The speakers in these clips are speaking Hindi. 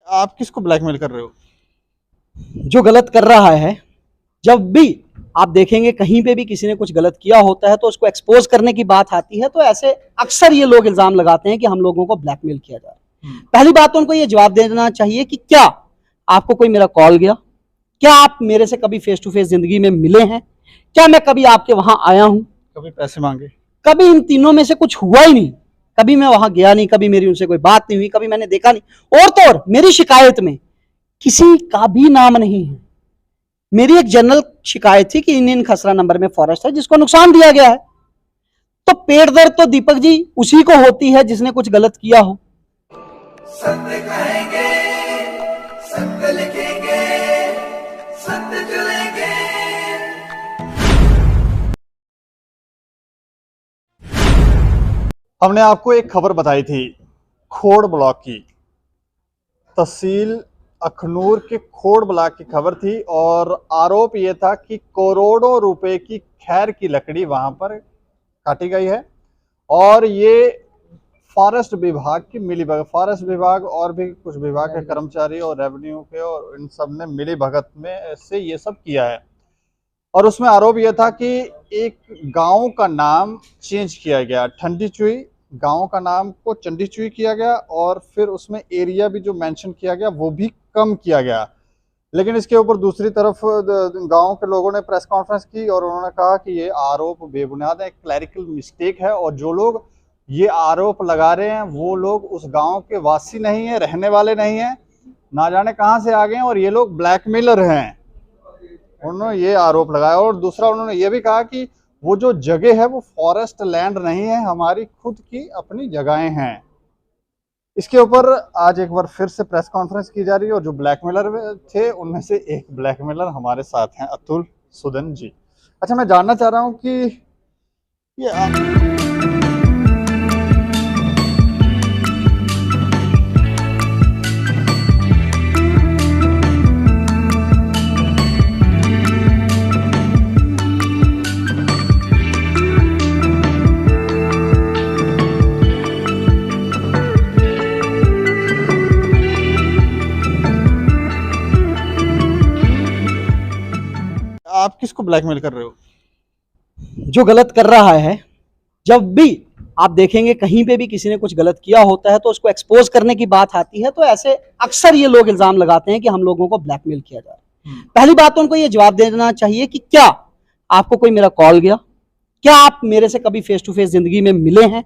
आप किसको ब्लैकमेल कर रहे हो? जो गलत कर रहा है। जब भी आप देखेंगे कहीं पे भी किसी ने कुछ गलत किया होता है तो उसको एक्सपोज करने की बात आती है तो ऐसे अक्सर ये लोग इल्जाम लगाते हैं कि हम लोगों को ब्लैकमेल किया जा रहा है। पहली बात तो उनको ये जवाब देना चाहिए कि क्या आपको कोई मेरा कॉल गया, क्या आप मेरे से कभी फेस टू फेस जिंदगी में मिले हैं, क्या मैं कभी आपके वहां आया हूं, कभी पैसे मांगे? कभी इन तीनों में से कुछ हुआ ही नहीं। कभी मैं वहां गया नहीं, कभी मेरी उनसे कोई बात नहीं हुई, कभी मैंने देखा नहीं। और तो और मेरी शिकायत में किसी का भी नाम नहीं है। मेरी एक जनरल शिकायत थी कि इंडियन खसरा नंबर में फॉरेस्ट है जिसको नुकसान दिया गया है। तो पेट दर्द तो दीपक जी उसी को होती है जिसने कुछ गलत किया हो। सत्य कहेंगे, सत्य लिखेंगे, सत्य चलेंगे। हमने आपको एक खबर बताई थी खोड़ ब्लॉक की, तहसील अखनूर के खोड़ ब्लॉक की खबर थी और आरोप यह था कि करोड़ों रुपए की खैर की लकड़ी वहां पर काटी गई है और ये फॉरेस्ट विभाग की मिलीभगत, फॉरेस्ट विभाग और भी कुछ विभाग के कर्मचारी और रेवेन्यू के और इन सब ने मिलीभगत में से ये सब किया है। और उसमें आरोप यह था कि एक गांव का नाम चेंज किया गया, ठंडी चुई गांव का नाम को चंडी चुई किया गया और फिर उसमें एरिया भी जो मेंशन किया गया वो भी कम किया गया। लेकिन इसके ऊपर दूसरी तरफ गांव के लोगों ने प्रेस कॉन्फ्रेंस की और उन्होंने कहा कि ये आरोप बेबुनियाद है, क्लैरिकल मिस्टेक है और जो लोग ये आरोप लगा रहे हैं वो लोग उस गांव के वासी नहीं है, रहने वाले नहीं है, ना जाने कहां से आ गए हैं और ये लोग ब्लैकमेलर हैं। उन्होंने ये आरोप लगाया और दूसरा उन्होंने ये भी कहा कि वो जो जगह है वो फॉरेस्ट लैंड नहीं है, हमारी खुद की अपनी जगहें हैं। इसके ऊपर आज एक बार फिर से प्रेस कॉन्फ्रेंस की जा रही है और जो ब्लैकमेलर थे उनमें से एक ब्लैकमेलर हमारे साथ हैं, अतुल सुदन जी। अच्छा, मैं जानना चाह रहा हूं कि ये आप किसको ब्लैकमेल कर रहे हो? जो गलत कर रहा है। जब भी आप देखेंगे कहीं पे भी किसी ने कुछ गलत किया होता है तो उसको एक्सपोज करने की बात आती है तो ऐसे अक्सर ये लोग इल्जाम लगाते हैं कि हम लोगों को ब्लैकमेल किया जा रहा है। पहली बात तो उनको ये जवाब देना चाहिए कि क्या आपको कोई मेरा कॉल गया, क्या आप मेरे से कभी फेस टू फेस जिंदगी में मिले हैं,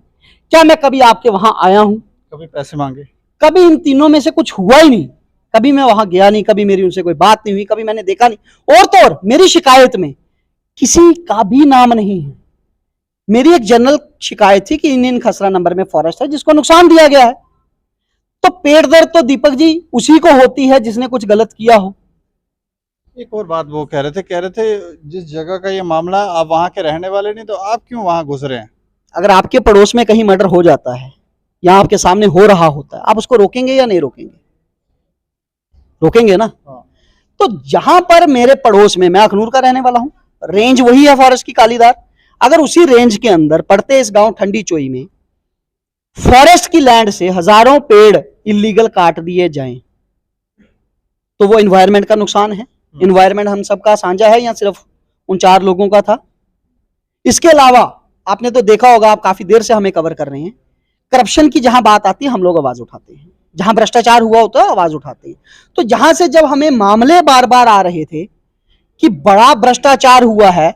क्या मैं कभी आपके वहां आया हूं, कभी पैसे मांगे? कभी इन तीनों में से कुछ हुआ ही नहीं। कभी मैं वहां गया नहीं, कभी मेरी उनसे कोई बात नहीं हुई, कभी मैंने देखा नहीं। और तो और मेरी शिकायत में किसी का भी नाम नहीं है। मेरी एक जनरल शिकायत थी कि इंडियन खसरा नंबर में फॉरेस्ट है जिसको नुकसान दिया गया है। तो पेट दर्द तो दीपक जी उसी को होती है जिसने कुछ गलत किया हो। एक और बात वो कह रहे थे जिस जगह का ये मामला, आप वहां के रहने वाले नहीं तो आप क्यों वहां घुस रहे हैं? अगर आपके पड़ोस में कहीं मर्डर हो जाता है या आपके सामने हो रहा होता है, आप उसको रोकेंगे या नहीं रोकेंगे? रोकेंगे ना। तो जहां पर मेरे पड़ोस में, मैं अखनूर का रहने वाला हूं, रेंज वही है फॉरेस्ट की कालीदार, अगर उसी रेंज के अंदर पड़ते इस गांव ठंडी चोई में फॉरेस्ट की लैंड से हजारों पेड़ इलीगल काट दिए जाएं तो वो एनवायरनमेंट का नुकसान है। एनवायरनमेंट हम सबका साझा है या सिर्फ उन 4 लोगों का था? इसके अलावा आपने तो देखा होगा, आप काफी देर से हमें कवर कर रहे हैं, करप्शन की जहां बात आती है हम लोग आवाज उठाते हैं, जहां भ्रष्टाचार हुआ होता है आवाज उठाते हैं। तो जहां से जब हमें मामले बार बार आ रहे थे कि बड़ा भ्रष्टाचार हुआ है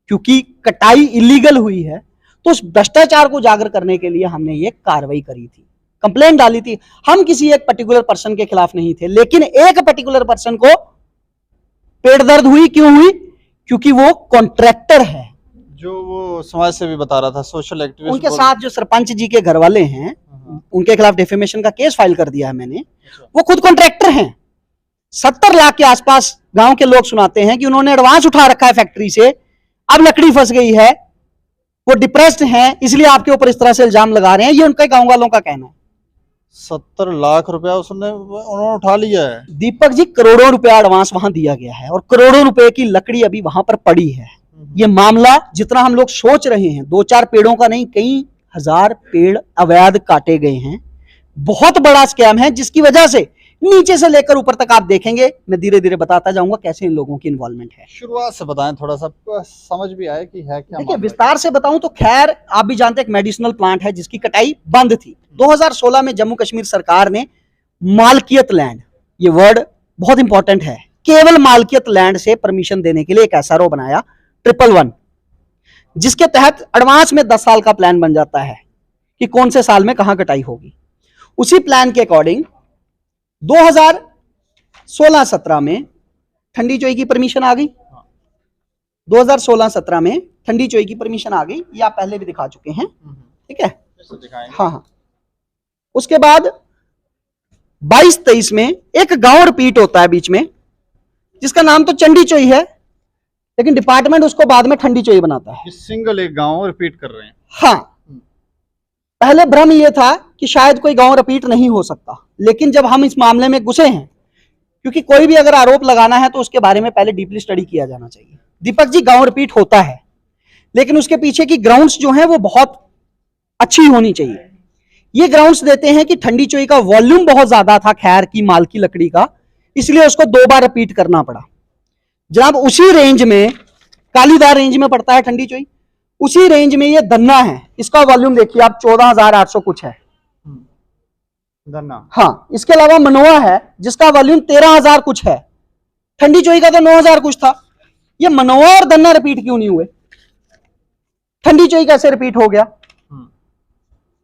क्योंकि कटाई इलीगल हुई है, तो उस भ्रष्टाचार को उजागर करने के लिए हमने ये कार्रवाई करी थी, कंप्लेंट डाली थी। हम किसी एक पर्टिकुलर पर्सन के खिलाफ नहीं थे, लेकिन एक पर्टिकुलर पर्सन को पेट दर्द हुई। क्यों हुई? क्योंकि वो कॉन्ट्रैक्टर है। जो वो समाज से भी बता रहा था, सोशल एक्टिविस्ट, उनके साथ जो सरपंच जी के घर वाले हैं उनके खिलाफ डिफेमेशन का केस फाइल कर दिया है मैंने। वो खुद कॉन्ट्रैक्टर हैं। 70 लाख के आसपास गांव के लोग सुनाते हैं कि उन्होंने एडवांस उठा रखा है फैक्ट्री से, अब लकड़ी फंस गई है, वो डिप्रेस्ड हैं, इसलिए आपके ऊपर इस तरह से इल्जाम लगा रहे हैं। ये उनके गांव वालों का कहना है। 70 लाख रुपया उन्होंने उठा लिया है। दीपक जी, करोड़ों रुपया एडवांस वहां दिया गया है और करोड़ों रुपए की लकड़ी अभी वहां पर पड़ी है। ये मामला जितना हम लोग सोच रहे हैं, 2-4 पेड़ों का नहीं, कई हजार पेड़ अवैध काटे गए हैं। बहुत बड़ा स्कैम है जिसकी वजह से नीचे से लेकर ऊपर तक आप देखेंगे, मैं धीरे धीरे बताता जाऊंगा कैसे इन लोगों की इन्वॉल्वमेंट है। शुरुआत से बताएं, थोड़ा सा समझ भी आए कि है क्या। देखिए विस्तार से बताऊं तो खैर आप भी जानते हैं एक मेडिसिनल प्लांट है जिसकी कटाई बंद थी। 2016 में जम्मू कश्मीर सरकार ने मालकियत लैंड, ये वर्ड बहुत इंपॉर्टेंट है, केवल मालकियत लैंड से परमिशन देने के लिए एक एसआरओ बनाया 111, जिसके तहत एडवांस में 10 साल का प्लान बन जाता है कि कौन से साल में कहां कटाई होगी। उसी प्लान के अकॉर्डिंग 2016-17 में ठंडी चोई की परमिशन आ गई। 2016-17 में ठंडी चोई की परमिशन आ गई, ये आप पहले भी दिखा चुके हैं, ठीक है। हाँ हाँ। उसके बाद 22-23 में एक गांव रिपीट होता है बीच में, जिसका नाम तो चंडी चोई है, लेकिन डिपार्टमेंट उसको बाद में ठंडी चोई बनाता है। सिंगल एक गांव रिपीट कर रहे हैं। हाँ, पहले भ्रम यह था कि शायद कोई गांव रिपीट नहीं हो सकता, लेकिन जब हम इस मामले में घुसे हैं, क्योंकि कोई भी अगर आरोप लगाना है तो उसके बारे में पहले डीपली स्टडी किया जाना चाहिए। दीपक जी, गांव रिपीट होता है, लेकिन उसके पीछे की ग्राउंड्स जो हैं वो बहुत अच्छी होनी चाहिए। ये ग्राउंड्स देते हैं कि ठंडी चोई का वॉल्यूम बहुत ज्यादा था खैर की माल की लकड़ी का, इसलिए उसको 2 बार रिपीट करना पड़ा। जनाब उसी रेंज में, कालीदार रेंज में पड़ता है ठंडी चोई, उसी रेंज में ये दन्ना है, इसका वॉल्यूम देखिए आप 14,800 कुछ है दन्ना। हाँ, इसके अलावा मनोआ है जिसका वॉल्यूम 13,000 कुछ है। ठंडी चोई का तो 9,000 कुछ था। ये मनोआ और दन्ना रिपीट क्यों नहीं हुए? ठंडी चोई कैसे रिपीट हो गया?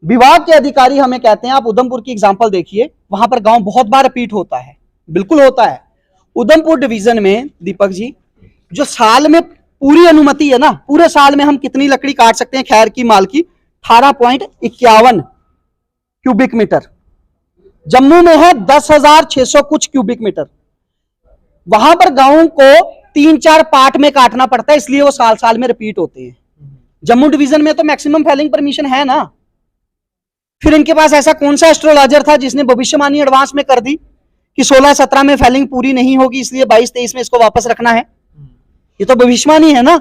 विभाग के अधिकारी हमें कहते हैं, आप उधमपुर की एग्जांपल देखिए, वहां पर गांव बहुत बार रिपीट होता है, बिल्कुल होता है। उधमपुर डिवीजन में दीपक जी, जो साल में पूरी अनुमति है ना, पूरे साल में हम कितनी लकड़ी काट सकते हैं खैर की माल की? 18.51 क्यूबिक मीटर। जम्मू में है 10,600 कुछ क्यूबिक मीटर। वहां पर गांवों को 3-4 पार्ट में काटना पड़ता है, इसलिए वो साल साल में रिपीट होते हैं। जम्मू डिवीजन में तो मैक्सिमम फैलिंग परमिशन है ना। फिर इनके पास ऐसा कौन सा एस्ट्रोलॉजर था जिसने भविष्यवाणी एडवांस में कर दी कि 16-17 में फैलिंग पूरी नहीं होगी, इसलिए 22-23 में इसको वापस रखना है? ये तो भविष्यवाणी है ना।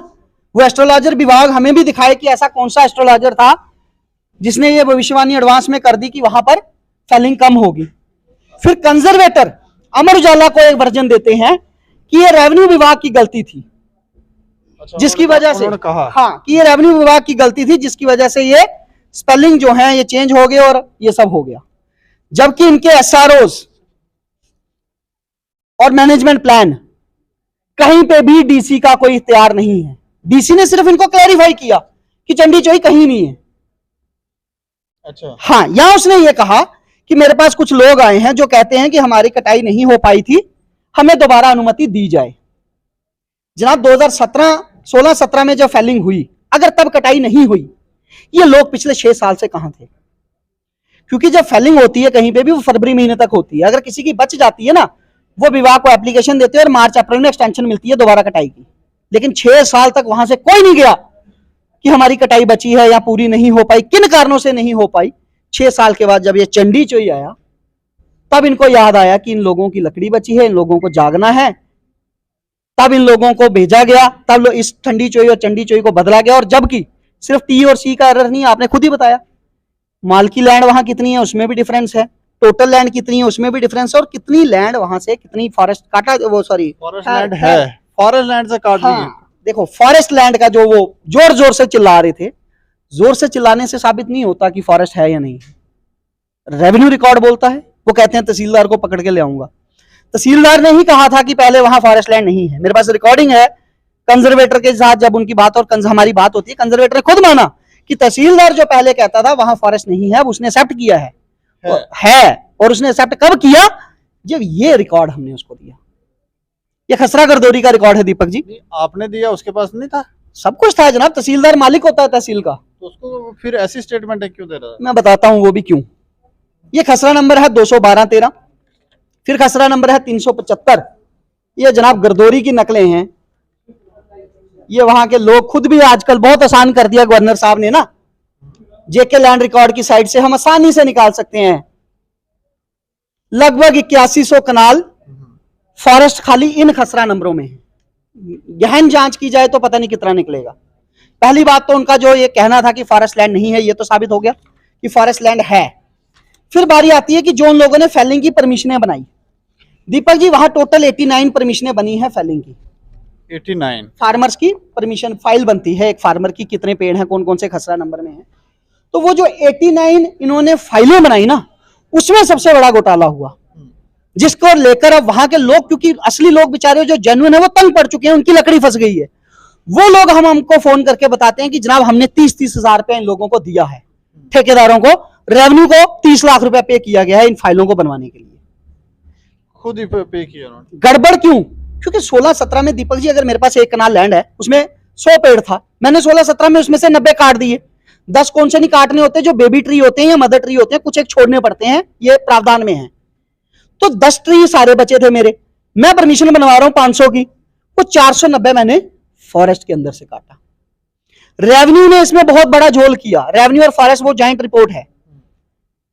वो एस्ट्रोलॉजर विभाग हमें भी दिखाए कि ऐसा कौन सा एस्ट्रोलॉजर था जिसने ये भविष्यवाणी एडवांस में कर दी कि वहां पर फैलिंग कम होगी। फिर कंजर्वेटर अमर उजाला को एक वर्जन देते हैं कि ये रेवेन्यू विभाग की गलती थी, जिसकी वजह से कहा हाँ कि ये रेवेन्यू विभाग की गलती थी, जिसकी वजह से ये स्पेलिंग जो है ये चेंज हो गए और ये सब हो गया। जबकि इनके एसआरओज और मैनेजमेंट प्लान कहीं पे भी डीसी का कोई इख्तियार नहीं है। डीसी ने सिर्फ इनको क्लैरिफाई किया कि चंडी चोई कहीं नहीं है। अच्छा। हाँ, यहां उसने ये कहा कि मेरे पास कुछ लोग आए हैं जो कहते हैं कि हमारी कटाई नहीं हो पाई थी, हमें दोबारा अनुमति दी जाए। जनाब 2016-17 में जब फैलिंग हुई, अगर तब कटाई नहीं हुई, ये लोग पिछले 6 साल से कहां थे? क्योंकि जब फैलिंग होती है कहीं पे भी वो फरवरी महीने तक होती है। अगर किसी की बच जाती है ना, वो विभाग को एप्लीकेशन देते हैं और मार्च अप्रैल में एक्सटेंशन मिलती है दोबारा कटाई की। लेकिन 6 साल तक वहां से कोई नहीं गया कि हमारी कटाई बची है या पूरी नहीं हो पाई, किन कारणों से नहीं हो पाई। 6 साल के बाद जब ये चंडी चोई आया, तब इनको याद आया कि इन लोगों की लकड़ी बची है, इन लोगों को जागना है। तब इन लोगों को भेजा गया, तब इस ठंडी चोई और चंडी चोई को बदला गया। और जबकि सिर्फ टी और सी का एरर नहीं, आपने खुद ही बताया माल की लैंड वहां कितनी है उसमें भी डिफरेंस है, टोटल लैंड कितनी है उसमें भी डिफरेंस है, और कितनी लैंड वहां से कितनी फॉरेस्ट काटा, वो सॉरी फॉरेस्ट लैंड है, फॉरेस्ट लैंड से काट ली है। देखो फॉरेस्ट लैंड का जो वो जोर जोर से चिल्ला रहे थे, जोर से चिल्लाने से साबित नहीं होता कि फॉरेस्ट है या नहीं। रेवेन्यू रिकॉर्ड बोलता है, वो कहते हैं तहसीलदार को पकड़ के ले आऊंगा। तहसीलदार ने ही कहा था कि पहले वहां फॉरेस्ट लैंड नहीं है। मेरे पास रिकॉर्डिंग है, कंजर्वेटर के साथ जब उनकी बात और हमारी बात होती है, कंजर्वेटर ने खुद माना कि तहसीलदार जो पहले कहता था वहां फॉरेस्ट नहीं है, अब उसने एक्सेप्ट किया है। और उसने एक्सेप्ट कब किया? जब ये रिकॉर्ड हमने उसको दिया। ये खसरा गर्दौरी का रिकॉर्ड है दीपक जी। आपने दिया, उसके पास नहीं था? सब कुछ था जनाब, तहसीलदार मालिक होता है तहसील का। तो उसको फिर ऐसी स्टेटमेंट क्यों दे रहा है? मैं बताता हूं वो भी क्यों। ये खसरा नंबर है 212-13, फिर खसरा नंबर है 375। ये जनाब गर्दौरी की नकलें हैं। ये वहां के लोग खुद भी आजकल बहुत आसान कर दिया गवर्नर साहब ने ना, जेके लैंड रिकॉर्ड की साइट से हम आसानी से निकाल सकते हैं। लगभग 8100 कनाल फॉरेस्ट खाली इन खसरा नंबरों में है। गहन जांच की जाए तो पता नहीं कितना निकलेगा। पहली बात तो उनका जो ये कहना था कि फॉरेस्ट लैंड नहीं है, ये तो साबित हो गया कि फॉरेस्ट लैंड है। फिर बारी आती है कि जो उन लोगों ने फैलिंग की परमिशनें बनाई, दीपक जी वहां टोटल 89 परमिशनें बनी है फैलिंग की। 89 फार्मर्स की परमिशन फाइल बनती है एक फार्मर की, कितने पेड़ हैं, कौन कौन से खसरा नंबर में है। तो वो जो 89 इन्होंने फाइलें बनाई ना, उसमें सबसे बड़ा घोटाला हुआ, जिसको लेकर अब वहां के लोग, क्योंकि असली लोग बेचारे जो जेन्युइन है वो तंग पड़ चुके हैं, उनकी लकड़ी फंस गई है। वो लोग हमको फोन करके बताते हैं कि जनाब हमने 30-30 हजार रुपया इन लोगों को दिया है, ठेकेदारों को, रेवेन्यू को 30 लाख रुपया पे किया गया है इन फाइलों को बनवाने के लिए। खुद ही पे किया उन्होंने। गड़बड़ क्यों? क्योंकि 16-17 में दीपक जी, अगर मेरे पास 1 कनाल लैंड है, उसमें 100 पेड़ था, मैंने 16-17 में उसमें से 90 काट दिए। 10 कौन से नहीं काटने होते, जो बेबी ट्री होते हैं या मदर ट्री होते हैं, कुछ एक छोड़ने पड़ते हैं, ये प्रावधान में है। तो 10 ट्री सारे बचे थे मेरे, मैं परमिशन बनवा रहा हूं 500 की, वो 490 मैंने फॉरेस्ट के अंदर से काटा। रेवेन्यू ने इसमें बहुत बड़ा झोल किया। रेवेन्यू और फॉरेस्ट वो जॉइंट रिपोर्ट है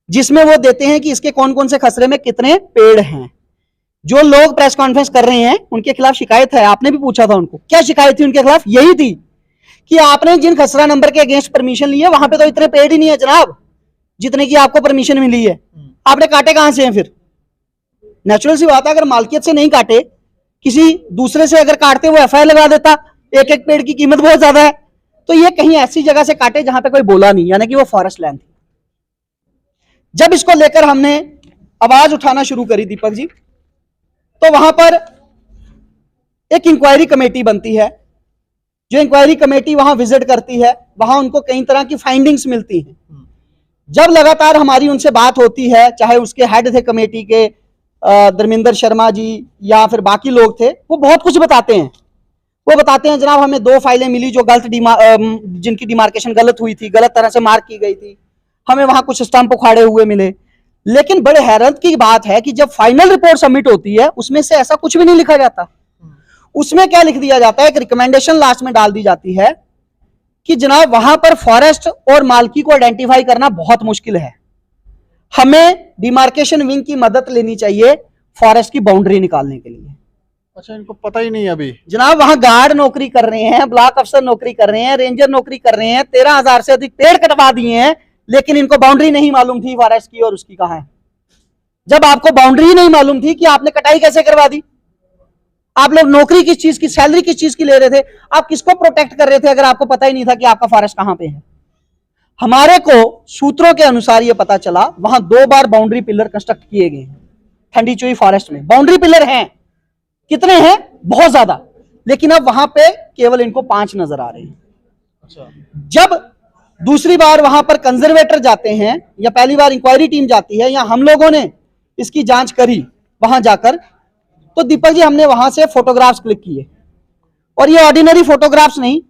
जिसमें वो देते हैं कि इसके कौन कौन से खसरे में कितने पेड़ हैं। जो लोग प्रेस कॉन्फ्रेंस कर रहे हैं उनके खिलाफ शिकायत है, आपने भी पूछा था उनको, क्या शिकायत थी उनके खिलाफ? यही थी कि आपने जिन खसरा नंबर के अगेंस्ट परमिशन ली है वहां पे तो इतने पेड़ ही नहीं है जनाब जितने की आपको परमिशन मिली है, आपने काटे कहां से हैं? फिर नेचुरल सी बात है, अगर मालकियत से नहीं काटे, किसी दूसरे से अगर काटते वो एफआईआर लगा देता, एक एक पेड़ की कीमत बहुत ज्यादा है, तो ये कहीं ऐसी जगह से काटे जहां पे कोई बोला नहीं, यानी कि वो फॉरेस्ट लैंड थी। जब इसको लेकर हमने आवाज उठाना शुरू करी दीपक जी, तो वहां पर एक इंक्वायरी कमेटी बनती है। जो इंक्वायरी कमेटी वहां विजिट करती है, वहां उनको कई तरह की फाइंडिंग्स मिलती हैं। जब लगातार हमारी उनसे बात होती है, चाहे उसके हेड थे कमेटी के धर्मेंद्र शर्मा जी या फिर बाकी लोग थे, वो बहुत कुछ बताते हैं। वो बताते हैं जनाब हमें 2 फाइलें मिली जो गलत जिनकी डिमार्केशन गलत हुई थी, गलत तरह से मार्क की गई थी, हमें वहां कुछ स्टंप उखाड़े हुए मिले। लेकिन बड़े हैरत की बात है कि जब फाइनल रिपोर्ट सबमिट होती है उसमें से ऐसा कुछ भी नहीं लिखा जाता। उसमें क्या लिख दिया जाता है, एक रिकमेंडेशन लास्ट में डाल दी जाती है कि जनाब वहां पर फॉरेस्ट और मालकी को आइडेंटिफाई करना बहुत मुश्किल है, हमें डिमार्केशन विंग की मदद लेनी चाहिए फॉरेस्ट की बाउंड्री निकालने के लिए। अच्छा, इनको पता ही नहीं अभी। जनाब वहां गार्ड नौकरी कर रहे हैं, ब्लॉक अफसर नौकरी कर रहे हैं, रेंजर नौकरी कर रहे हैं, 13,000 से अधिक पेड़ कटवा दिए हैं, लेकिन इनको बाउंड्री नहीं मालूम थी फॉरेस्ट की और उसकी कहां है। जब आपको बाउंड्री ही नहीं मालूम थी कि आपने कटाई कैसे करवा दी? आप लोग नौकरी किस चीज की, सैलरी किस चीज की ले रहे थे, आप किसको प्रोटेक्ट कर रहे थे अगर आपको पता ही नहीं था कि आपका फॉरेस्ट कहां पे है? हमारे को सूत्रों के अनुसार यह पता चला वहां 2 बार बाउंड्री पिलर कंस्ट्रक्ट किए गए हैं ठंडी चोई फॉरेस्ट में। बाउंड्री पिलर हैं, कितने हैं? बहुत ज्यादा, लेकिन अब वहां पे केवल इनको 5 नजर आ रहे हैं। अच्छा। जब दूसरी बार वहां पर कंजर्वेटर जाते हैं या पहली बार इंक्वायरी टीम जाती है या हम लोगों ने इसकी जांच करी वहां जाकर, तो दीपक जी हमने वहां से फोटोग्राफ्स क्लिक किए, और ये ऑर्डिनरी फोटोग्राफ्स नहीं,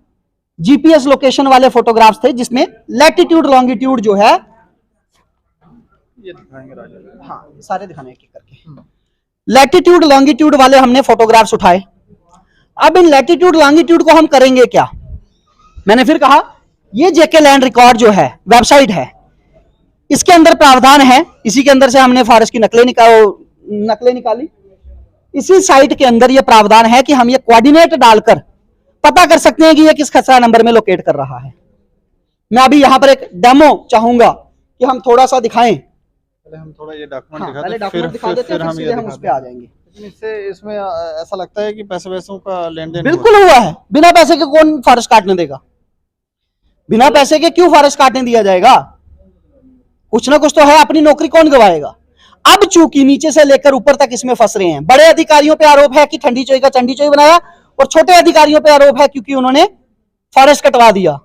जीपीएस लोकेशन वाले फोटोग्राफ्स थे जिसमें लैटिट्यूड लॉन्गिट्यूड जो है, ये दिखाएंगे राजा। हाँ सारे दिखाने एक एक करके, लैटिट्यूड लॉन्गिट्यूड वाले हमने फोटोग्राफ्स उठाए। अब इन लैटिट्यूड लॉन्गिट्यूड को हम करेंगे क्या? मैंने फिर कहा ये जेके लैंड रिकॉर्ड जो है वेबसाइट है, इसके अंदर प्रावधान है, इसी के अंदर से हमने फॉरेस्ट की नकलें निकाली। इसी साइट के अंदर यह प्रावधान है कि हम ये कोऑर्डिनेट डालकर पता कर सकते हैं कि यह किस खसरा नंबर में लोकेट कर रहा है। मैं अभी यहां पर एक डेमो चाहूंगा कि हम थोड़ा सा दिखाएं। पहले हम थोड़ा ये डॉक्यूमेंट हाँ, पहले डॉक्यूमेंट दिखा देते हैं, फिर हम उस पे आ जाएंगे। लेकिन इसमें ऐसा लगता है कि पैसों का लेन देन बिल्कुल हुआ है। बिना पैसे के कौन फॉरेस्ट काटने देगा? बिना पैसे के क्यों फॉरेस्ट काटने दिया जाएगा? कुछ ना कुछ तो है, अपनी नौकरी कौन गवाएगा? अब चूंकि नीचे से लेकर ऊपर तक इसमें फंस रहे हैं, बड़े अधिकारियों पे आरोप है कि ठंडी चोई का चंडी चोई बनाया, और छोटे अधिकारियों पे आरोप है क्योंकि उन्होंने फॉरेस्ट कटवा दिया।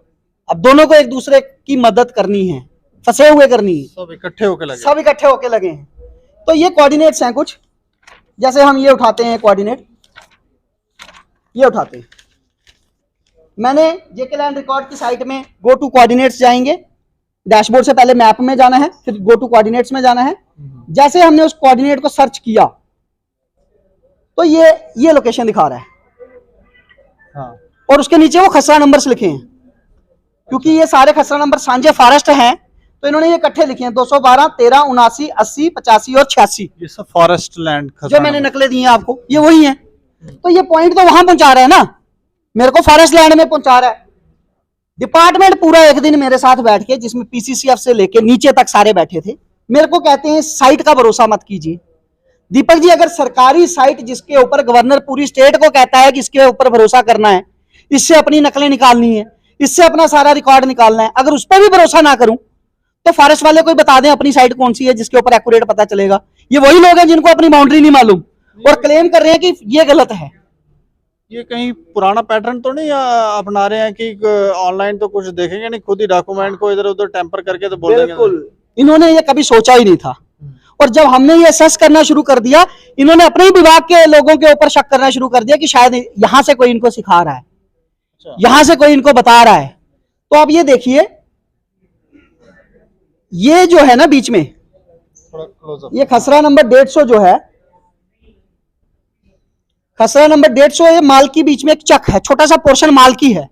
अब दोनों को एक दूसरे की मदद करनी है, फंसे हुए करनी है, सब इकट्ठे होके लगे हैं। तो ये कोऑर्डिनेट्स हैं कुछ, जैसे हम ये उठाते हैं कोऑर्डिनेट, ये उठाते हैं। मैंने जेके लैंड रिकॉर्ड की साइट में गो टू कोऑर्डिनेट्स जाएंगे, डैशबोर्ड से पहले मैप में जाना है, फिर गो टू कोऑर्डिनेट्स में जाना है। जैसे हमने उस कोऑर्डिनेट को सर्च किया तो ये लोकेशन दिखा रहा है। हाँ। और उसके नीचे वो खसरा नंबर्स लिखे हैं, क्योंकि ये सारे खसरा नंबर सांझे फॉरेस्ट हैं तो इन्होंने ये इकट्ठे लिखे हैं, 212, 13, 79, 80, 85 और 86। ये सब फॉरेस्ट लैंड जो मैंने नकलें दी हैं आपको, ये वही हैं। तो ये पॉइंट तो वहां पहुंचा रहा है ना, मेरे को फॉरेस्ट लैंड में पहुंचा रहा है। डिपार्टमेंट पूरा एक दिन मेरे साथ बैठ के, जिसमें पीसीसीएफ से लेके नीचे तक सारे बैठे थे, मेरे को कहते हैं साइट का भरोसा मत कीजिए, दीपक जी, अगर सरकारी साइट जिसके ऊपर गवर्नर पूरी स्टेट को कहता है कि इसके ऊपर भरोसा करना है, इससे अपनी नकलें निकालनी है, इससे अपना सारा रिकॉर्ड निकालना है, अगर उस पर भी भरोसा ना करूं तो फॉरेस्ट वाले कोई बता दें अपनी साइट कौन सी है जिसके ऊपर एक्यूरेट पता चलेगा। ये वही लोग हैं जिनको अपनी बाउंड्री नहीं मालूम और क्लेम कर रहे हैं कि ये गलत है। ये कहीं पुराना पैटर्न तो नहीं अपना रहे हैं कि ऑनलाइन तो कुछ देखेंगे नहीं, खुद ही डॉक्यूमेंट को इधर उधर टेम्पर करके तो बोल देंगे। बिल्कुल, इन्होंने ये कभी सोचा ही नहीं था। और जब हमने ये सर्च करना शुरू कर दिया, इन्होंने अपने ही विभाग के लोगों के ऊपर शक करना शुरू कर दिया कि शायद यहां से कोई इनको सिखा रहा है, यहां से कोई इनको बता रहा है। तो आप ये देखिए, ये जो है ना बीच में, ये खसरा नंबर 150 जो है, खसरा नंबर 150, ये माल की बीच में एक चक है, छोटा सा पोर्शन माल की है,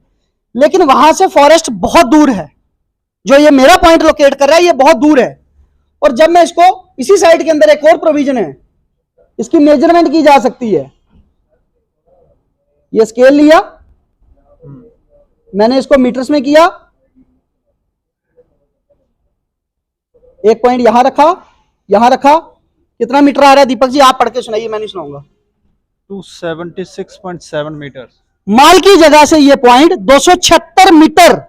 लेकिन वहां से फॉरेस्ट बहुत दूर है। जो ये मेरा पॉइंट लोकेट कर रहा है ये बहुत दूर है। और जब मैं इसको, इसी साइड के अंदर एक और प्रोविजन है, इसकी मेजरमेंट की जा सकती है। ये स्केल लिया मैंने, इसको मीटर्स में किया, एक पॉइंट यहां रखा, यहां रखा, कितना मीटर आ रहा है दीपक जी? आप पढ़ के सुनाइए, मैं नहीं सुनाऊंगा। 276.7 मीटर। माल की जगह से ये पॉइंट 276 मीटर,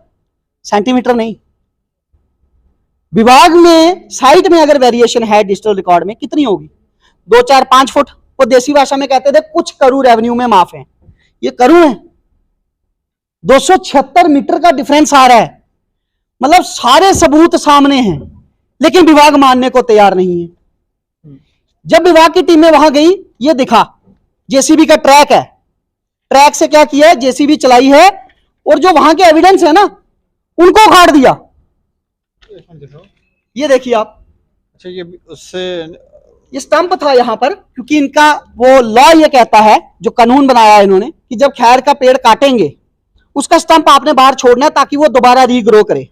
सेंटीमीटर नहीं। विभाग में साइट में अगर वेरिएशन है डिजिटल रिकॉर्ड में, कितनी होगी? 2, 4, 5 फुट। वो देसी भाषा में कहते थे कुछ करू रेवेन्यू में माफ है, ये करू है। 276 मीटर का डिफरेंस आ रहा है, मतलब सारे सबूत सामने हैं, लेकिन विभाग मानने को तैयार नहीं है। जब विभाग की टीमें वहां गई, ये दिखा जेसीबी का ट्रैक है, ट्रैक से क्या किया है, जेसीबी चलाई है और जो वहां के एविडेंस है ना उनको उखाड़ दिया। ये देखिए आप। अच्छा, ये उससे ये स्टंप था यहां पर, क्योंकि इनका वो लॉ ये कहता है, जो कानून बनाया है इन्होंने, कि जब खैर का पेड़ काटेंगे उसका स्टंप आपने बाहर छोड़ना है ताकि वो दोबारा रीग्रो करे।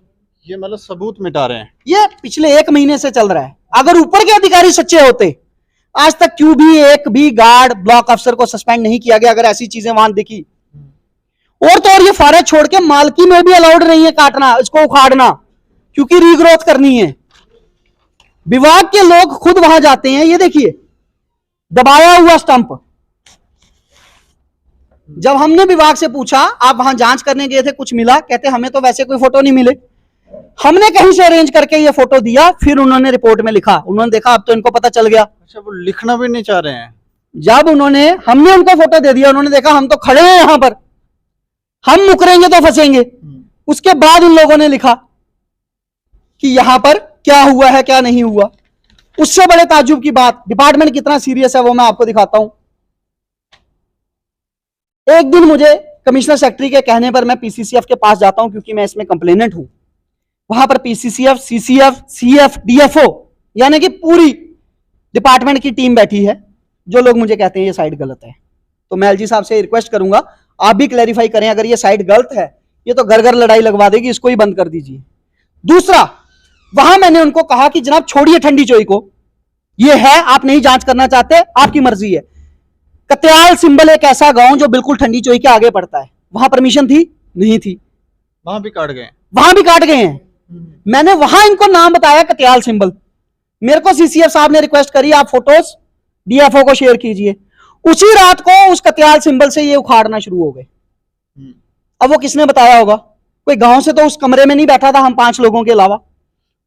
ये मतलब सबूत मिटा रहे हैं। ये पिछले 1 महीने से चल रहा है। अगर ऊपर के अधिकारी सच्चे होते, आज तक क्यों भी एक भी गार्ड ब्लॉक अफसर को सस्पेंड नहीं किया गया अगर ऐसी चीजें वहां दिखी। और तो और ये फॉरेस्ट छोड़ के मालकी में भी अलाउड नहीं है काटना, इसको उखाड़ना, क्योंकि रीग्रोथ करनी है। विभाग के लोग खुद वहां जाते हैं, ये देखिए दबाया हुआ स्टंप। जब हमने विभाग से पूछा आप वहां जांच करने गए थे, कुछ मिला? कहते हमें तो वैसे कोई फोटो नहीं मिले, हमने कहीं से अरेंज करके ये फोटो दिया। फिर उन्होंने रिपोर्ट में लिखा, उन्होंने देखा अब तो इनको पता चल गया। अच्छा, वो लिखना भी नहीं चाह रहे हैं। जब हमने उनको फोटो दे दिया, उन्होंने देखा हम तो खड़े हैं यहां पर, हम मुकरेंगे तो फंसेंगे। उसके बाद उन लोगों ने लिखा कि यहां पर क्या हुआ है क्या नहीं हुआ। उससे बड़े ताज्जुब की बात, डिपार्टमेंट कितना सीरियस है वो मैं आपको दिखाता हूं। एक दिन मुझे कमिश्नर सेक्रेटरी के कहने पर मैं पीसीसीएफ के पास जाता हूं, क्योंकि मैं इसमें कंप्लेनेंट हूं। वहां पर पीसीसीएफ, सीसीएफ, सीएफ, डीएफओ यानी कि पूरी डिपार्टमेंट की टीम बैठी है। जो लोग मुझे कहते हैं ये साइट गलत है, तो मैं एलजी साहब से रिक्वेस्ट करूंगा आप भी क्लैरिफाई करें, अगर ये साइट गलत है ये तो घर घर लड़ाई लगवा देगी, इसको ही बंद कर दीजिए। दूसरा, वहां मैंने उनको कहा कि जनाब छोड़िए ठंडी चोई को, ये है आप नहीं जांच करना चाहते आपकी मर्जी है। कत्याल सिंबल एक ऐसा गांव जो बिल्कुल ठंडी चोई के आगे पड़ता है, वहां परमिशन थी? नहीं थी। वहां भी काट गए, वहां भी काट गए हैं। मैंने वहां इनको नाम बताया कत्याल सिंबल। मेरे को सीसीएफ साहब ने रिक्वेस्ट करी आप फोटोज डीएफओ को शेयर कीजिए। उसी रात को उस कत्याल सिंबल से ये उखाड़ना शुरू हो गए। अब वो किसने बताया होगा? कोई गांव से तो उस कमरे में नहीं बैठा था हम 5 लोगों के अलावा,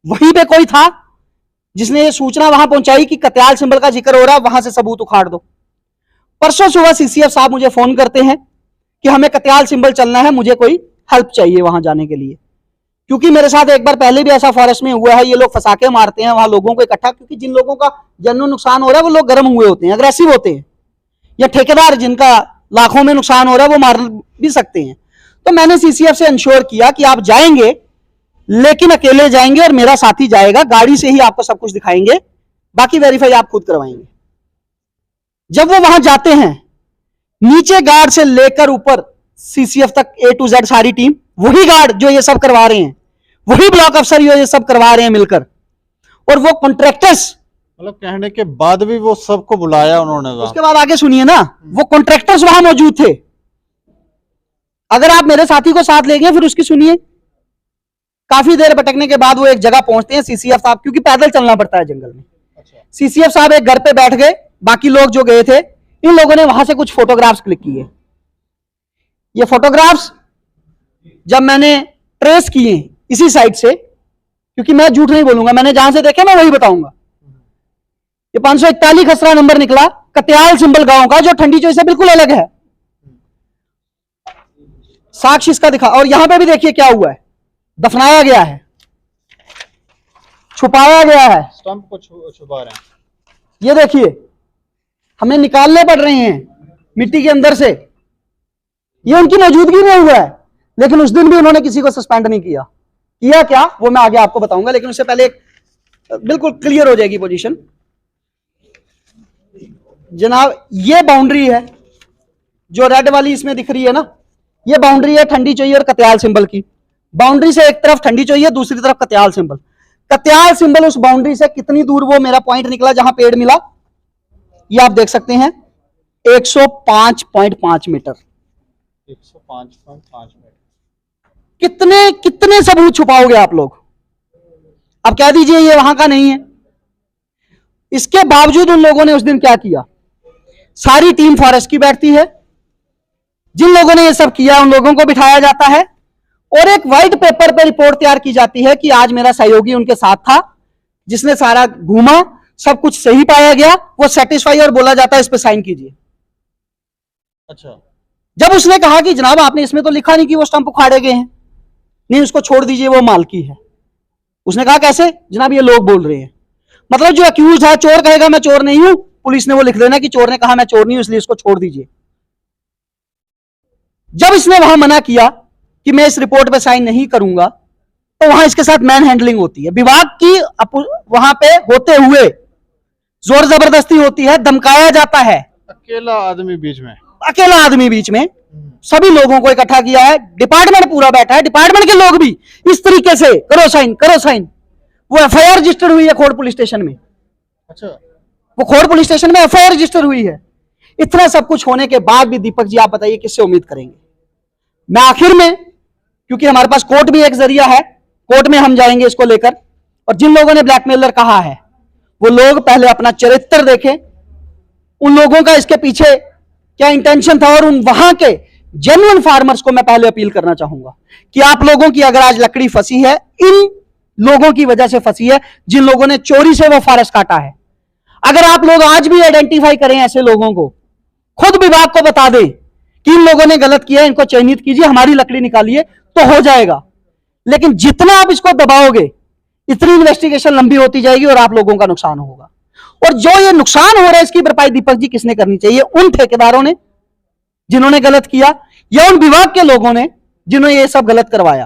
वहीं पे कोई था जिसने ये सूचना वहां पहुंचाई कि कत्याल सिंबल का जिक्र हो रहा है, वहां से सबूत उखाड़ दो। परसों सुबह सीसीएफ साहब मुझे फोन करते हैं कि हमें कत्याल सिंबल चलना है, मुझे कोई हेल्प चाहिए वहां जाने के लिए। क्योंकि मेरे साथ एक बार पहले भी ऐसा फॉरेस्ट में हुआ है, ये लोग फंसाके मारते हैं वहां लोगों को इकट्ठा, क्योंकि जिन लोगों का जनरल नुकसान हो रहा है वो लोग गर्म हुए होते हैं, अग्रेसिव होते हैं, या ठेकेदार जिनका लाखों में नुकसान हो रहा है वो मार भी सकते हैं। तो मैंने सीसीएफ से इंश्योर किया कि आप जाएंगे लेकिन अकेले जाएंगे और मेरा साथी जाएगा, गाड़ी से ही आपको सब कुछ दिखाएंगे, बाकी वेरीफाई आप खुद करवाएंगे। जब वो वहां जाते हैं, नीचे गार्ड से लेकर ऊपर सीसीएफ तक A to Z सारी टीम, वही गार्ड जो ये सब करवा रहे हैं, वही ब्लॉक अफसर जो ये सब करवा रहे हैं मिलकर, और वो कॉन्ट्रैक्टर्स, मतलब कहने के बाद भी वो सबको बुलाया उन्होंने। उसके बाद आगे सुनिए ना, वो कॉन्ट्रैक्टर्स वहां मौजूद थे। अगर आप मेरे साथी को साथ ले गए फिर उसकी सुनिए। काफी देर भटकने के बाद वो एक जगह पहुंचते हैं सीसीएफ साहब, क्योंकि पैदल चलना पड़ता है जंगल में। सीसीएफ साहब एक घर पे बैठ गए, बाकी लोग जो गए थे, इन लोगों ने वहां से कुछ फोटोग्राफ्स क्लिक किए। ये फोटोग्राफ्स जब मैंने ट्रेस किए इसी साइट से, क्योंकि मैं झूठ नहीं बोलूंगा, मैंने जहां से देखे मैं वही बताऊंगा। ये 541 खसरा नंबर निकला कत्याल सिंबल गांव का, जो ठंडी चोई से बिल्कुल अलग है। साक्ष्य इसका दिखा, और यहां पे भी देखिए क्या हुआ है, दफनाया गया है, छुपाया गया है, स्टंप को छुपा रहे हैं। ये देखिए हमें निकालने पड़ रहे हैं मिट्टी के अंदर से। ये उनकी मौजूदगी में हुआ है, लेकिन उस दिन भी उन्होंने किसी को सस्पेंड नहीं किया। किया क्या वो मैं आगे आपको बताऊंगा, लेकिन उससे पहले एक बिल्कुल क्लियर हो जाएगी पोजीशन। जनाब ये बाउंड्री है जो रेड वाली इसमें दिख रही है ना, ये बाउंड्री है ठंडी चोई और कत्याल सिंबल की। बाउंड्री से एक तरफ ठंडी चोई है, दूसरी तरफ कत्याल सिंबल। कत्याल सिंबल उस बाउंड्री से कितनी दूर, वो मेरा पॉइंट निकला जहां पेड़ मिला, ये आप देख सकते हैं 105.5 मीटर। 105.5 मीटर। कितने कितने सबूत छुपाओगे आप लोग? अब कह दीजिए ये वहां का नहीं है। इसके बावजूद उन लोगों ने उस दिन क्या किया, सारी टीम फॉरेस्ट की बैठती है, जिन लोगों ने ये सब किया उन लोगों को बिठाया जाता है, और एक व्हाइट पेपर पे रिपोर्ट तैयार की जाती है कि आज मेरा सहयोगी उनके साथ था, जिसने सारा घूमा, सब कुछ सही पाया गया, वो सेटिस्फाई, और बोला जाता है इस पे साइन कीजिए। अच्छा, जब उसने कहा कि जनाब आपने इसमें तो लिखा नहीं कि वो स्टंप उखाड़े गए हैं, नहीं उसको छोड़ दीजिए वो मालकी है। उसने कहा कैसे? जनाब ये लोग बोल रहे हैं। मतलब जो अक्यूज है, चोर कहेगा मैं चोर नहीं हूं, पुलिस ने वो लिख देना कि चोर ने कहा मैं चोर नहीं हूं, इसलिए इसको छोड़ दीजिए। जब इसने वहां मना किया कि मैं इस रिपोर्ट पे साइन नहीं करूंगा, तो वहां इसके साथ मैन हैंडलिंग होती है, विभाग की वहां पे होते हुए जोर जबरदस्ती होती है, धमकाया जाता है। अकेला आदमी बीच में, अकेला आदमी बीच में सभी लोगों को इकट्ठा किया है, डिपार्टमेंट पूरा बैठा है, डिपार्टमेंट के लोग भी इस तरीके से करो साइन करो साइन। वो एफआईआर रजिस्टर हुई है खोड़ पुलिस स्टेशन में। अच्छा, वो खोड़ पुलिस स्टेशन में एफआईआर रजिस्टर हुई है। इतना सब कुछ होने के बाद भी दीपक जी आप बताइए किससे उम्मीद करेंगे? मैं आखिर में, क्योंकि हमारे पास कोर्ट भी एक जरिया है, कोर्ट में हम जाएंगे इसको लेकर, और जिन लोगों ने ब्लैकमेलर कहा है वो लोग पहले अपना चरित्र देखें, उन लोगों का इसके पीछे क्या इंटेंशन था, और उन वहां के जेन्युइन फार्मर्स को मैं पहले अपील करना चाहूंगा कि आप लोगों की अगर आज लकड़ी फंसी है, इन लोगों की वजह से फंसी है जिन लोगों ने चोरी से वो फॉरेस्ट काटा है। अगर आप लोग आज भी आइडेंटिफाई करें ऐसे लोगों को, खुद विभाग को बता दें कि इन लोगों ने गलत किया, इनको चयनित कीजिए, हमारी लकड़ी निकालिए, तो हो जाएगा। लेकिन जितना आप इसको दबाओगे इतनी इन्वेस्टिगेशन लंबी होती जाएगी और आप लोगों का नुकसान होगा। और जो ये नुकसान हो रहा है इसकी भरपाई दीपक जी किसने करनी चाहिए? उन ठेकेदारों ने जिन्होंने गलत किया, या उन विभाग के लोगों ने जिन्होंने ये सब गलत करवाया?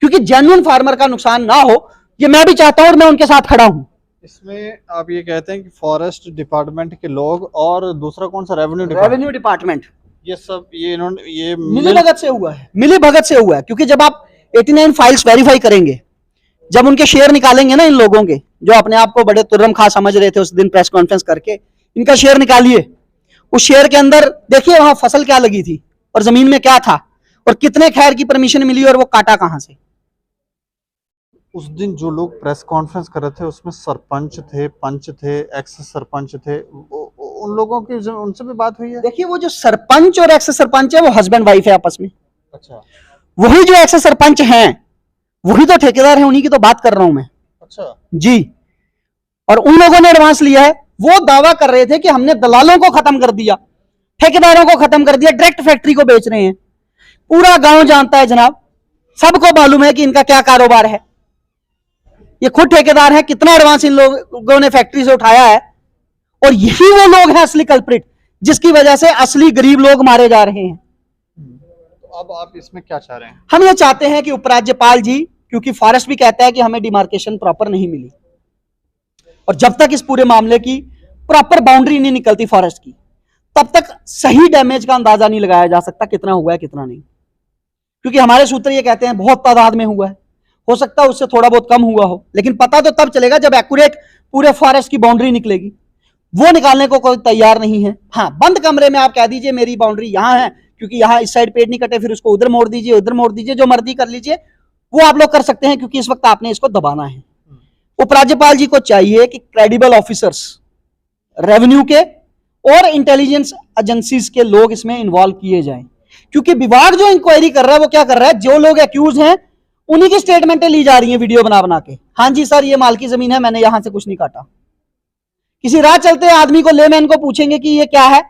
क्योंकि जेन्युइन फार्मर का नुकसान ना हो ये मैं भी चाहता हूं और मैं उनके साथ खड़ा हूं। इसमें आप ये कहते हैं कि फॉरेस्ट डिपार्टमेंट के लोग और दूसरा कौन सा, रेवेन्यू डिपार्टमेंट, ये सब ये इन्होंने ये मिली भगत से हुआ है, मिली भगत से हुआ है। क्योंकि जब आप 89 फाइल्स वेरीफाई करेंगे, जब उनके शेयर निकालेंगे ना इन लोगों के, जो अपने आप को बड़े तुर्रम खा समझ रहे थे उस दिन प्रेस कॉन्फ्रेंस करके, इनका शेयर निकालिए। उस शेयर के अंदर देखिए वहां फसल क्या लगी थी और जमीन में क्या था, और कितने खैर की परमिशन मिली और वो काटा कहां से। उस दिन जो लोग प्रेस कॉन्फ्रेंस कर रहे थे उसमें सरपंच थे, पंच थे, एक्स सरपंच थे, उन लोगों की उनसे भी बात हुई है? देखिए वो जो सरपंच और एक्स सरपंच है वो हस्बैंड वाइफ है आपस में। अच्छा, वही जो एक्स सरपंच हैं वही तो ठेकेदार है, उन्हीं की तो बात कर रहा हूं मैं। अच्छा जी, और उन लोगों ने एडवांस लिया है। वो दावा कर रहे थे कि हमने दलालों को खत्म कर दिया, ठेकेदारों को खत्म कर दिया, डायरेक्ट फैक्ट्री को बेच रहे हैं। पूरा गांव जानता है जनाब, सबको मालूम है कि इनका क्या कारोबार है। ये खुद ठेकेदार है, कितना एडवांस इन लोगों ने फैक्ट्री से उठाया है, और यही वो लोग हैं असली कल्प्रिट जिसकी वजह से असली गरीब लोग मारे जा रहे हैं। तो अब आप इसमें क्या चाह रहे हैं? हम ये चाहते हैं कि उपराज्यपाल जी, क्योंकि फॉरेस्ट भी कहता है कि हमें डिमार्केशन प्रॉपर नहीं मिली, और जब तक इस पूरे मामले की प्रॉपर बाउंड्री नहीं निकलती फॉरेस्ट की, तब तक सही डैमेज का अंदाजा नहीं लगाया जा सकता कितना हुआ है कितना नहीं। क्योंकि हमारे सूत्र ये कहते हैं बहुत तादाद में हुआ है, हो सकता है उससे थोड़ा बहुत कम हुआ हो, लेकिन पता तो तब चलेगा जब एक्यूरेट पूरे फॉरेस्ट की बाउंड्री निकलेगी। वो निकालने को कोई तैयार नहीं है। हाँ, बंद कमरे में आप कह दीजिए मेरी बाउंड्री यहां है, क्योंकि यहां इस साइड पेड़ नहीं कटे, फिर उसको उधर मोड़ दीजिए, उधर मोड़ दीजिए, जो मर्जी कर लीजिए, वो आप लोग कर सकते हैं, क्योंकि इस वक्त आपने इसको दबाना है। उपराज्यपाल जी को चाहिए कि क्रेडिबल ऑफिसर्स, रेवेन्यू के और इंटेलिजेंस एजेंसीज के लोग इसमें इन्वॉल्व किए जाएं, क्योंकि विभाग जो इंक्वायरी कर रहा है वो क्या कर रहा है, जो लोग एक्यूज हैं उन्हीं की स्टेटमेंटें ली जा रही हैं वीडियो बना बना के। हाँ जी सर, ये माल की जमीन है, मैंने यहां से कुछ नहीं काटा। किसी राह चलते आदमी को, लेमैन को पूछेंगे कि ये क्या है,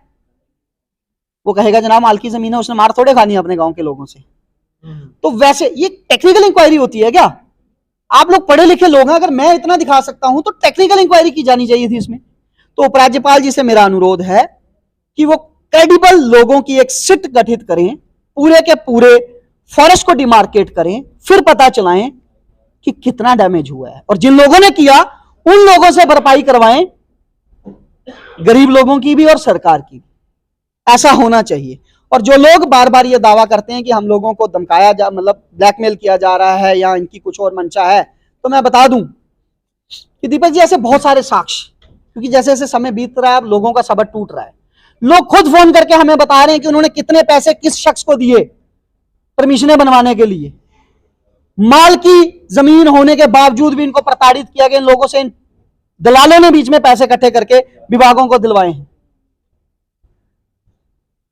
वो कहेगा जनाब माल की जमीन है, उसने मार थोड़े खानी है अपने गांव के लोगों से। तो वैसे ये टेक्निकल इंक्वायरी होती है क्या? आप लोग पढ़े लिखे लोग हैं, अगर मैं इतना दिखा सकता हूं तो टेक्निकल इंक्वायरी की जानी चाहिए थी इसमें। तो उपराज्यपाल जी से मेरा अनुरोध है कि वो क्रेडिबल लोगों की एक सिट गठित करें, पूरे के पूरे फॉरेस्ट को डिमार्केट करें, फिर पता चलाएं कि कितना डैमेज हुआ है, और जिन लोगों ने किया उन लोगों से भरपाई करवाएं, गरीब लोगों की भी और सरकार की भी। ऐसा होना चाहिए। और जो लोग बार बार ये दावा करते हैं कि हम लोगों को धमकाया जा, मतलब ब्लैकमेल किया जा रहा है या इनकी कुछ और मंशा है, तो मैं बता दूं कि दीपक जी ऐसे बहुत सारे साक्ष्य, क्योंकि जैसे जैसे समय बीत रहा है लोगों का सब्र टूट रहा है। लोग खुद फोन करके हमें बता रहे हैं कि उन्होंने कितने पैसे किस शख्स को दिए परमिशनें बनवाने के लिए, माल की जमीन होने के बावजूद भी इनको प्रताड़ित किया गया। इन लोगों से इन दलालों ने बीच में पैसे इकट्ठे करके विभागों को दिलवाए हैं।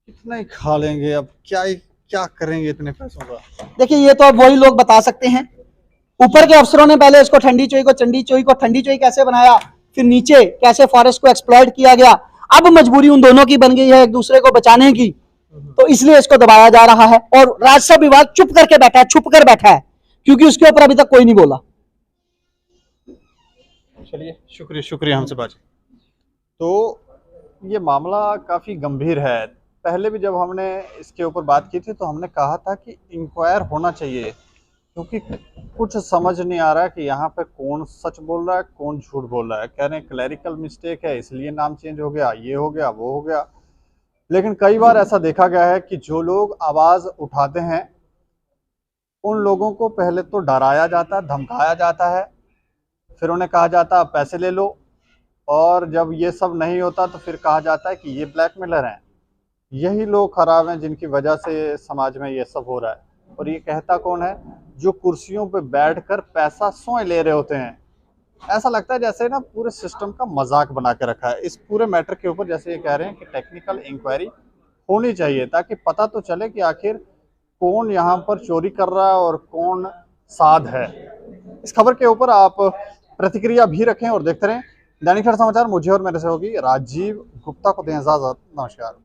कितना ही खा लेंगे, अब क्या करेंगे इतने पैसों का। देखिए ये तो अब वही लोग बता सकते हैं। ऊपर के अफसरों ने पहले इसको ठंडी चोई को चंडी चोई को ठंडी चोई कैसे बनाया, फिर नीचे कैसे फॉरेस्ट को एक्सप्लॉइट किया गया। अब मजबूरी उन दोनों की बन गई है एक दूसरे को बचाने की, तो इसलिए इसको दबाया जा रहा है। और राजस्व विभाग चुप करके बैठा है, छुप कर बैठा है, क्योंकि उसके ऊपर अभी तक कोई नहीं बोला। चलिए, शुक्रिया हमसे बात। तो ये मामला काफ़ी गंभीर है। पहले भी जब हमने इसके ऊपर बात की थी तो हमने कहा था कि इंक्वायर होना चाहिए, क्योंकि कुछ समझ नहीं आ रहा है कि यहाँ पे कौन सच बोल रहा है कौन झूठ बोल रहा है। कह रहे हैं क्लैरिकल मिस्टेक है इसलिए नाम चेंज हो गया, ये हो गया वो हो गया। लेकिन कई बार ऐसा देखा गया है कि जो लोग आवाज़ उठाते हैं उन लोगों को पहले तो डराया जाता है, धमकाया जाता है, फिर उन्हें कहा जाता है पैसे ले लो, और जब ये सब नहीं होता तो फिर कहा जाता है कि ये ब्लैकमेलर हैं। यही लोग खराब हैं जिनकी वजह से समाज में ये सब हो रहा है। और ये कहता कौन है? जो कुर्सियों पे बैठकर पैसा सोए ले रहे होते हैं। ऐसा लगता है जैसे ना पूरे सिस्टम का मजाक बना के रखा है। इस पूरे मैटर के ऊपर जैसे ये कह रहे हैं कि टेक्निकल इंक्वायरी होनी चाहिए, ताकि पता तो चले कि आखिर कौन यहाँ पर चोरी कर रहा है और कौन साध है। इस खबर के ऊपर आप प्रतिक्रिया भी रखें और देखते रहें दैनिक खबर समाचार। मुझे और मेरे सहयोगी राजीव गुप्ता को दें इजाजत। नमस्कार।